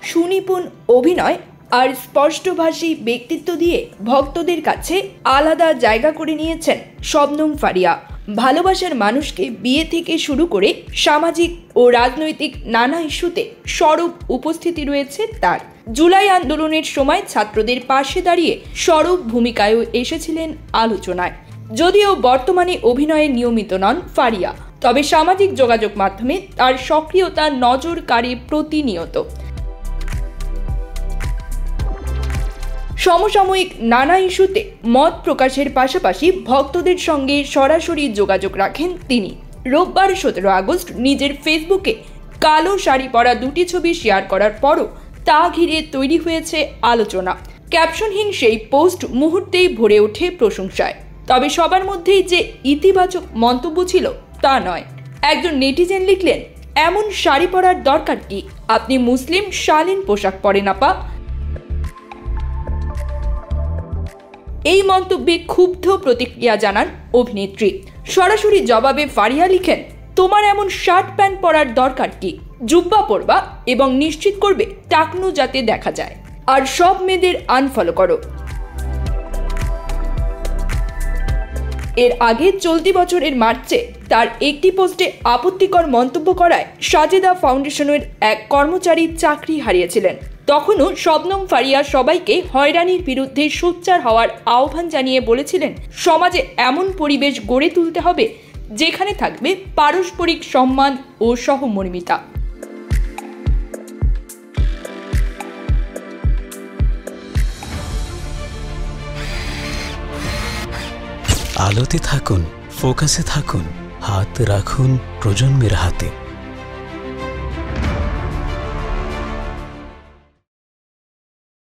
সুনিপুণ অভিনয় আর স্পষ্টভাষী ব্যক্তিত্ব দিয়ে ভক্তদের কাছে আলাদা জায়গা করে নিয়েছেন শবনম ফারিয়া। ভালোবাসার মানুষকে বিয়ে থেকে শুরু করে সামাজিক ও রাজনৈতিক নানা ইস্যুতে সরব উপস্থিতি রয়েছে তার। জুলাই আন্দোলনের সময় ছাত্রদের পাশে দাঁড়িয়ে সরব ভূমিকায়ও এসেছিলেন আলোচনায়। যদিও বর্তমানে অভিনয়ে নিয়মিত নন ফারিয়া, তবে সামাজিক যোগাযোগ মাধ্যমে তার সক্রিয়তা নজর কাড়ে প্রতিনিয়ত। সমসাময়িক নানা ইস্যুতে মত প্রকাশের পাশাপাশি ভক্তদের সঙ্গে সরাসরি যোগাযোগ রাখেন তিনি। রোববার 17 আগস্ট নিজের ফেসবুকে কালো শাড়ি পরা দুটি ছবি শেয়ার করার পরও তা ঘিরে তৈরি হয়েছে আলোচনা। ক্যাপশনহীন সেই পোস্ট মুহূর্তেই ভরে ওঠে প্রশংসায়। তবে সবার মধ্যেই যে ইতিবাচক মন্তব্য ছিল তা নয়। একজন নেটিজেন লিখলেন, এমন শাড়ি পরার দরকার কি? আপনি মুসলিম, শালীন পোশাক পরেন আপা। এই মন্তব্যে ক্ষুব্ধ প্রতিক্রিয়া জানান অভিনেত্রী। সরাসরি জবাবে ফারিয়া লিখেন, তোমার এমন শার্ট প্যান্ট পরার দরকার কি? জুব্বা পরবা এবং নিশ্চিত করবে টাকনু যাতে দেখা যায়, আর সব মেয়েদের আনফলো করো। এর আগে চলতি বছরের মার্চে তার একটি পোস্টে আপত্তিকর মন্তব্য করায় সাজেদা ফাউন্ডেশনের এক কর্মচারী চাকরি হারিয়েছিলেন। তখনও শবনম ফারিয়া সবাইকে হয়রানির বিরুদ্ধে সোচ্চার হওয়ার আহ্বান জানিয়ে বলেছিলেন, সমাজে এমন পরিবেশ গড়ে তুলতে হবে যেখানে থাকবে পারস্পরিক সম্মান ও সহমর্মিতা। আলোতে থাকুন, ফোকাসে থাকুন, হাত রাখুন প্রজন্মের হাতে।